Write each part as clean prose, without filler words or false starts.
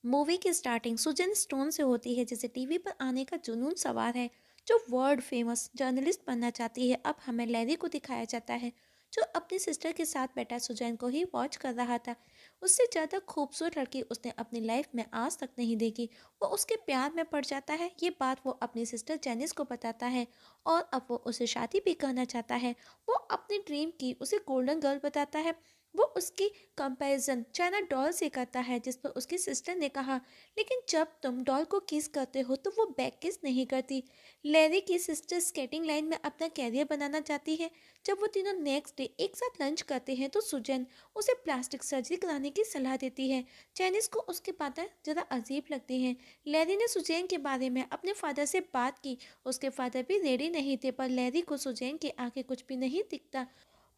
Movie की starting सुजन stone से होती है जिसे टीवी पर आने का जुनून सवार है। जो वर्ल्ड फेमस जर्नलिस्ट बनना चाहती है, अब हमें लैरी को दिखाया जाता है जो अपनी सिस्टर के साथ बैठा सुजैन को ही वॉच कर रहा था। उससे ज़्यादा खूबसूरत लड़की उसने अपनी लाइफ में आज तक नहीं देखी। वो उसके प्यार में पड़ जाता है। ये बात वो अपनी सिस्टर जेनिस को बताता है और अब वो उसे शादी भी करना चाहता है। वो अपनी ड्रीम की उसे गोल्डन गर्ल बताता है। वो उसकी कंपैरिजन चाइना डॉल से करता है जिस पर उसकी सिस्टर ने कहा, लेकिन जब तुम डॉल को किस करते हो तो वो बैक किस नहीं करती। लैरी की सिस्टर स्केटिंग लाइन में अपना कैरियर बनाना चाहती है। जब वो तीनों नेक्स्ट डे एक साथ लंच करते हैं तो सुजैन उसे प्लास्टिक सर्जरी कराने की सलाह देती है। चाइनीज को उसकी बातें ज़रा अजीब लगती हैं। लैरी ने सुजैन के बारे में अपने फादर से बात की। उसके फादर भी रेडी नहीं थे, पर लैरी को सुजैन के आगे कुछ भी नहीं दिखता।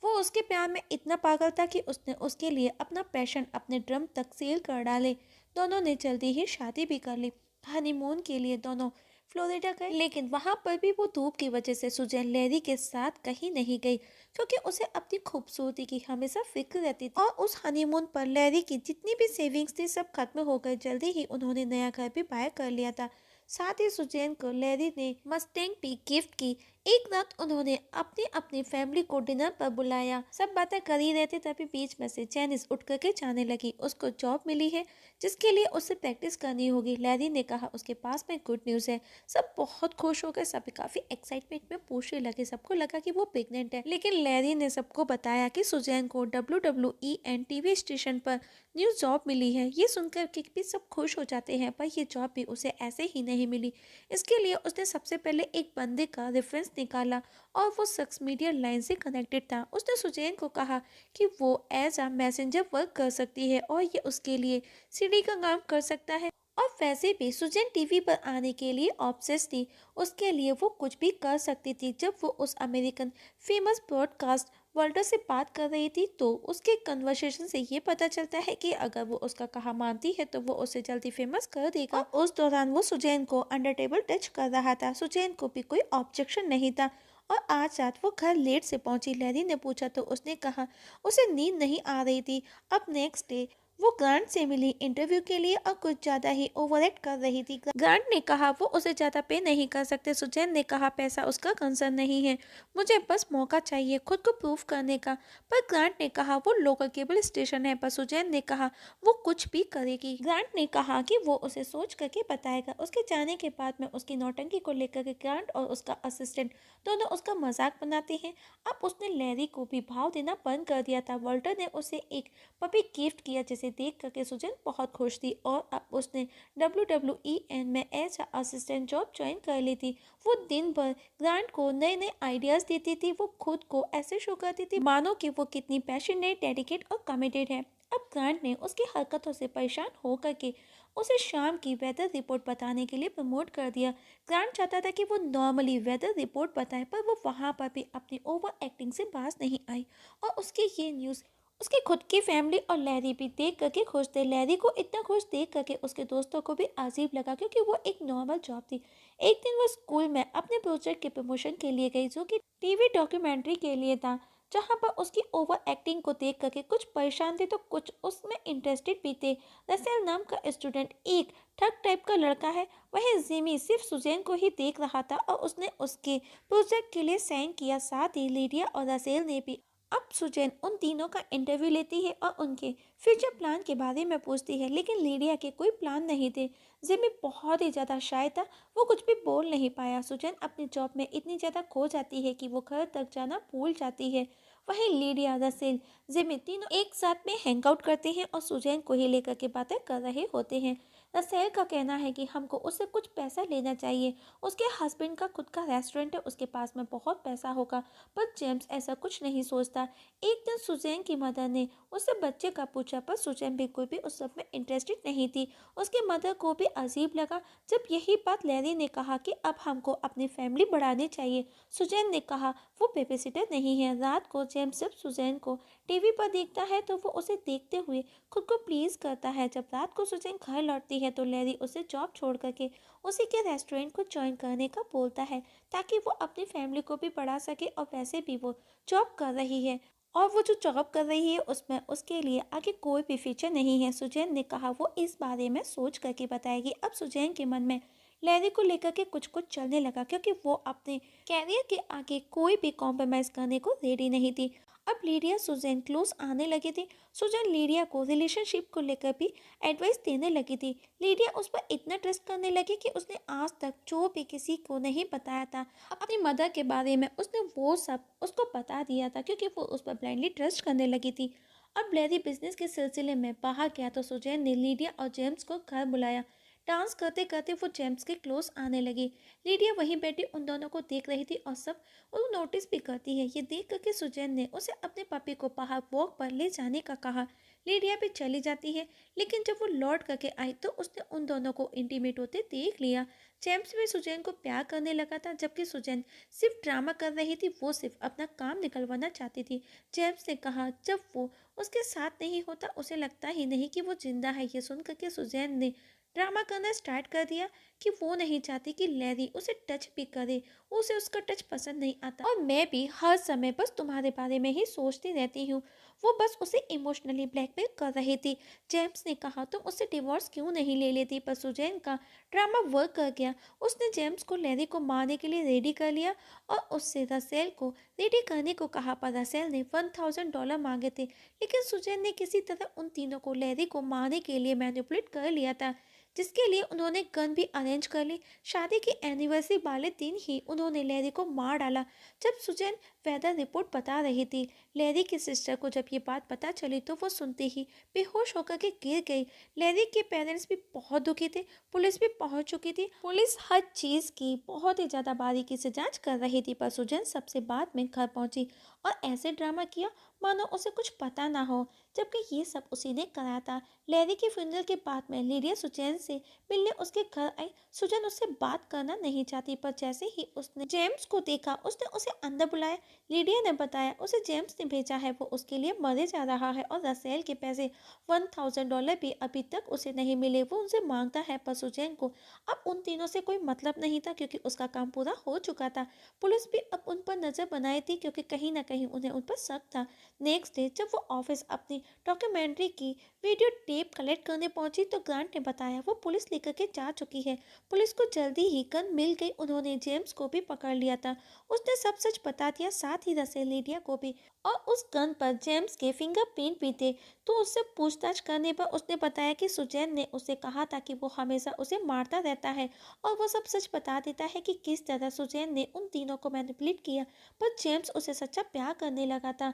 वो उसके प्यार में इतना पागल था कि उसने उसके लिए अपना पैशन अपने ड्रम तक सेल कर डाले। दोनों ने जल्दी ही शादी भी कर ली। हनीमून के लिए दोनों फ्लोरिडा गए, लेकिन वहां पर भी वो धूप की वजह से सुजैन लैरी के साथ कहीं नहीं गई, क्योंकि उसे अपनी खूबसूरती की हमेशा फिक्र रहती थी। और उस हनीमून पर लैरी की जितनी भी सेविंग्स थी सब खत्म हो गई। जल्दी ही उन्होंने नया घर भी बाय कर लिया था। साथ ही सुजैन को लैरी ने मस्टैंग भी गिफ्ट की। एक रात उन्होंने अपनी अपनी फैमिली को डिनर पर बुलाया। सब बातें कर ही रहे थे, तभी बीच में से जैनिस उठ करके जाने लगी। उसको जॉब मिली है जिसके लिए उसे प्रैक्टिस करनी होगी। लैरी ने कहा उसके पास में गुड न्यूज़ है। सब बहुत खुश हो गए, सभी काफी एक्साइटमेंट में पूछने लगे। सबको लगा कि वो प्रेग्नेंट है, लेकिन लैरी ने सबको बताया कि सुजैन को WWE एंड टीवी स्टेशन पर न्यू जॉब मिली है। ये सुनकर के भी सब खुश हो जाते हैं, पर ये जॉब भी उसे ऐसे ही नहीं मिली। इसके लिए उसने सबसे पहले एक बंदे का रेफरेंस निकाला और वो शख्स मीडिया लाइन से कनेक्टेड था। उसने सुजैन को कहा कि वो एज अ मैसेंजर वर्क कर सकती है और ये उसके लिए सीडी का काम कर सकता है। और वैसे भी सुजैन टीवी पर आने के लिए ऑब्सेस थी। उसके लिए वो कुछ भी कर सकती थी। जब वो उस अमेरिकन फेमस ब्रॉडकास्ट वर्ल्डर से बात कर रही थी तो उसके कन्वर्सेशन से ये पता चलता है कि अगर वो उसका कहा मानती है तो वो उसे जल्दी फेमस कर देगा। और उस दौरान वो सुजैन को अंडर टेबल टच कर रहा था। सुजैन को भी कोई ऑब्जेक्शन नहीं था। और आज रात वो घर लेट से पहुंची। लैरी ने पूछा तो उसने कहा उसे नींद नहीं आ रही थी। अब नेक्स्ट डे वो ग्रांट से मिली इंटरव्यू के लिए और कुछ ज्यादा ही ओवर एक्ट कर रही थी। ग्रांट ने कहा वो उसे ज्यादा पे नहीं कर सकते। सुजैन ने कहा पैसा उसका कंसर्न नहीं है, मुझे बस मौका चाहिए खुद को प्रूव करने का। पर ग्रांट ने कहा वो लोकल केबल स्टेशन है। पर सुजैन ने कहा वो कुछ भी करेगी। ग्रांट ने कहा कि वो उसे सोच करके बताएगा। उसके जाने के बाद में उसकी नौटंकी को लेकर के ग्रांट और उसका असिस्टेंट दोनों उसका मजाक बनाते हैं। अब उसने लैरी को भी भाव देना बंद कर दिया था। वॉल्टर ने उसे एक पपी गिफ्ट किया जिसे देख करके सुजैन बहुत खुश थी और अब उसने WWE में एज असिस्टेंट जॉब ज्वाइन कर ली थी। वो दिन भर ग्रांट को नए नए आइडियाज देती थी। वो खुद को ऐसे शो करती थी मानो कि वो कितनी पैशनेट, डेडिकेट और कमिटेड है। अब ग्रांट ने उसकी हरकतों से परेशान होकर के उसे शाम की वेदर रिपोर्ट बताने के लिए प्रमोट कर दिया। ग्रांट चाहता था कि वो नॉर्मली वेदर रिपोर्ट बताए, पर वो वहां पर भी अपनी ओवर एक्टिंग से बाज नहीं आई। और उसके ये न्यूज़ उसकी खुद की फैमिली और लैरी भी देख करके खुश थे। लैरी को इतना खुश देख करके उसके दोस्तों को भी अजीब लगा, क्योंकि वो एक नॉर्मल जॉब थी। एक दिन वो स्कूल में अपने प्रोजेक्ट के प्रमोशन के लिए गई जो कि टीवी डॉक्यूमेंट्री के लिए था, जहां पर उसकी ओवर एक्टिंग को देख करके कुछ परेशान थे तो कुछ उसमें इंटरेस्टेड भी थे। रसेल नाम का स्टूडेंट एक ठग टाइप का लड़का है। वही जिमी सिर्फ सुजैन को ही देख रहा था और उसने उसके प्रोजेक्ट के लिए साइन किया। साथ ही लीडिया और रसेल ने भी। अब सुजैन उन तीनों का इंटरव्यू लेती है और उनके फ्यूचर प्लान के बारे में पूछती है, लेकिन लीडिया के कोई प्लान नहीं थे। जिमी बहुत ही ज़्यादा शाय था, वो कुछ भी बोल नहीं पाया। सुजैन अपनी जॉब में इतनी ज़्यादा खो जाती है कि वो घर तक जाना भूल जाती है। वहीं लीडिया, रसेल, जिमी तीनों एक साथ में हैंग आउट करते हैं और सुजैन को ही लेकर के बातें कर रहे होते हैं। रसेल का कहना है कि हमको उससे कुछ पैसा लेना चाहिए। उसके हस्बैंड का खुद का रेस्टोरेंट है, उसके पास में बहुत पैसा होगा। पर जेम्स ऐसा कुछ नहीं सोचता। एक दिन सुजैन की मदर ने उससे बच्चे का पूछा, पर सुजैन बिल्कुल भी उस सब में इंटरेस्टेड नहीं थी। उसकी मदर को भी अजीब लगा जब यही बात लैरी ने कहा कि अब हमको अपनी फैमिली बढ़ानी चाहिए। सुजैन ने कहा वो बेबीसिटर नहीं है। रात को जेम्स जब सुजैन को टीवी पर देखता है तो वो उसे देखते हुए खुद को प्लीज करता है। जब रात को सुजैन घर लौटती है तो लैरी उसे जॉब छोड़ करके उसी के रेस्टोरेंट को ज्वाइन करने का बोलता है, ताकि वो अपनी फैमिली को भी बढ़ा सके। और वैसे भी वो जॉब कर रही है और वो जो जॉब कर रही है उसमें उसके लिए आगे कोई भी फ्यूचर नहीं है। सुजैन ने कहा वो इस बारे में सोच करके बताएगी। अब सुजैन के मन में लैरी को लेकर के कुछ कुछ चलने लगा, क्योंकि वो अपने कैरियर के आगे कोई भी कॉम्प्रोमाइज करने को रेडी नहीं थी। अब लीडिया सुजैन क्लोज आने लगी थी। सुजैन लीडिया को रिलेशनशिप को लेकर भी एडवाइस देने लगी थी। लीडिया उस पर इतना ट्रस्ट करने लगी कि उसने आज तक जो भी किसी को नहीं बताया था अपनी मदर के बारे में, उसने वो सब उसको बता दिया था, क्योंकि वो उस पर ब्लाइंडली ट्रस्ट करने लगी थी। अब लैरी बिजनेस के सिलसिले में बाहर गया तो सुजैन ने लीडिया और जेम्स को घर बुलाया। डांस करते करते वो जेम्स के क्लोज आने लगी। लीडिया वहीं बैठी उन दोनों को देख रही थी और सब वो नोटिस भी करती है। ये देख करके सुजैन ने उसे अपने पपी को बाहर वॉक पर ले जाने का कहा। लीडिया भी चली जाती है, लेकिन जब वो लौट करके आई तो उसने उन दोनों को इंटीमेट होते देख लिया। जेम्स भी सुजैन को प्यार करने लगा था, जबकि सुजैन सिर्फ ड्रामा कर रही थी, वो सिर्फ अपना काम निकलवाना चाहती थी। जेम्स ने कहा जब वो उसके साथ नहीं होता उसे लगता ही नहीं कि वो जिंदा है। ये सुन करके सुजैन ने ड्रामा करना स्टार्ट कर दिया कि वो नहीं चाहती कि लैरी उसे टच भी करे, उसे उसका टच पसंद नहीं आता और मैं भी हर समय बस तुम्हारे बारे में ही सोचती रहती हूँ। वो बस उसे इमोशनली ब्लैकमेल कर रही थी। जेम्स ने कहा तुम उससे डिवोर्स क्यों नहीं ले लेती, पर सुजैन का ड्रामा वर्क कर गया। उसने जेम्स को लैरी को मारने के लिए रेडी कर लिया और उससे रसेल को रेडी करने को कहा, पर रसेल ने $1000 मांगे थे। लेकिन सुजैन ने किसी तरह उन तीनों को लैरी को मारने के लिए मैनिपुलेट कर लिया था, जिसके लिए उन्होंने गन भी अरेंज कर ली। शादी की एनिवर्सरी वाले दिन ही उन्होंने लैरी को मार डाला। जब सुजैन वेदर रिपोर्ट बता रही थी, लैरी की सिस्टर को जब ये बात पता चली तो वो सुनते ही बेहोश होकर के गिर गई। लैरी के पेरेंट्स भी बहुत दुखी थे। पुलिस भी पहुंच चुकी थी। पुलिस हर चीज़ की बहुत ही ज़्यादा बारीकी से जांच कर रही थी, पर सुजैन सबसे बाद में घर पहुंची और ऐसे ड्रामा किया मानो उसे कुछ पता ना हो, जबकि ये सब उसी ने कराया था। लैरी के फ्यूनरल के बाद में लीडिया सुजैन से मिलने उसके घर आई। सुजैन उससे बात करना नहीं चाहती, पर जैसे ही उसने जेम्स को देखा उसने उसे अंदर बुलाया। लीडिया ने बताया उसे जेम्स ने भेजा है, वो उसके लिए मरे जा रहा है और रसेल के पैसे $1000 भी अभी तक उसे नहीं मिले, वो उनसे मांगता है। पर सुजैन को अब उन तीनों से कोई मतलब नहीं था, क्योंकि उसका काम पूरा हो चुका था। पुलिस भी अब उन पर नजर बनाई थी, क्योंकि कहीं ना कहीं उन्हें उन पर शक था। नेक्स्ट डे जब वो ऑफिस अपनी डॉक्यूमेंट्री की वीडियो टेप कलेक्ट करने पहुंची तो ग्रांट ने बताया वो पुलिस लेकर के जा चुकी है। पुलिस को जल्दी ही गन मिल गई। उन्होंने जेम्स को भी पकड़ लिया था। उसने सब सच बता दिया, साथ ही रसेल लीडिया को भी। और उस गन पर जेम्स के फिंगरप्रिंट भी थे। तो उससे पूछताछ करने पर उसने बताया कि सुजैन ने उसे कहा था कि वो हमेशा उसे मारता रहता है, और वो सब सच बता देता है कि किस तरह सुजैन ने उन तीनों को मैनिपुलेट किया। पर जेम्स उसे सच्चा प्यार करने लगा था।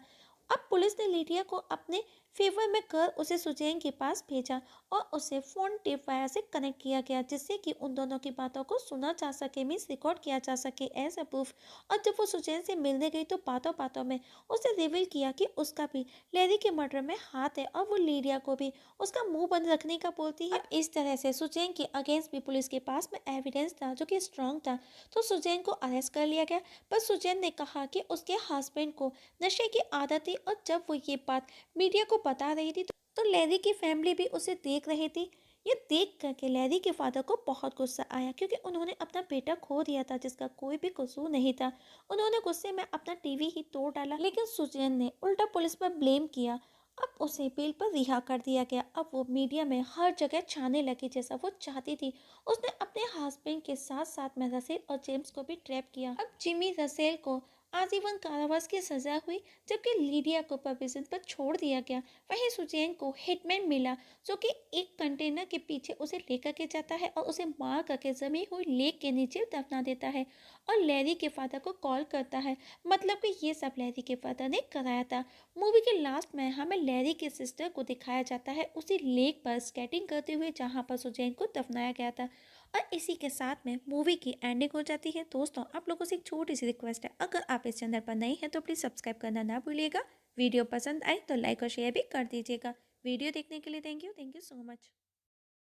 अब पुलिस ने लीडिया को अपने फेवर में कर उसे सुजैन के पास भेजा और उसे फोन टेप वायर से कनेक्ट किया गया, जिससे कि उन दोनों की बातों को सुना जा सके, मीन्स रिकॉर्ड किया जा सके एज अ प्रूफ। और जब वो सुजैन से मिलने गई तो बातों बातों में उसने रिवील किया कि उसका भी लैरी के मर्डर में हाथ है, और वो लीडिया को भी उसका मुंह बंद रखने का बोलती है। इस तरह से सुजैन के अगेंस्ट भी पुलिस के पास में एविडेंस था जो कि स्ट्रांग था, तो सुजैन को अरेस्ट कर लिया गया। पर सुजैन ने कहा कि उसके हस्बैंड को नशे की आदत थी, और जब वो ये बात मीडिया को बता रही थी तो लैरी की फैमिली भी उसे देख रही थी। ये देख करके लैरी के फादर को बहुत गुस्सा आया, क्योंकि उन्होंने अपना बेटा खो दिया था जिसका कोई भी कसूर नहीं था। उन्होंने गुस्से में अपना टीवी ही तोड़ डाला, लेकिन सुजैन ने उल्टा पुलिस पर ब्लेम किया। अब उसे बेल पर रिहा कर दिया गया। अब वो मीडिया में हर जगह छाने लगी जैसा वो चाहती थी। उसने अपने हस्बैंड के साथ साथ में रसेल और जेम्स को भी ट्रैप किया। अब जिमी रसेल को आजीवन कारावास की सजा हुई, जबकि लीडिया को प्रोविजन पर छोड़ दिया गया। वहीं सुजैन को हिटमैन मिला, जो कि एक कंटेनर के पीछे उसे लेकर के जाता है और उसे मार करके जमी हुई लेक के नीचे दफना देता है और लैरी के फादर को कॉल करता है। मतलब कि ये सब लैरी के फादर ने कराया था। मूवी के लास्ट में हमें लैरी के सिस्टर को दिखाया जाता है उसी लेक पर स्केटिंग करते हुए जहाँ पर सुजैन को दफनाया गया था। और इसी के साथ में मूवी की एंडिंग हो जाती है। दोस्तों, आप लोगों से एक छोटी सी रिक्वेस्ट है, अगर आप इस चैनल पर नए हैं तो प्लीज़ सब्सक्राइब करना ना भूलिएगा। वीडियो पसंद आए तो लाइक और शेयर भी कर दीजिएगा। वीडियो देखने के लिए थैंक यू सो मच।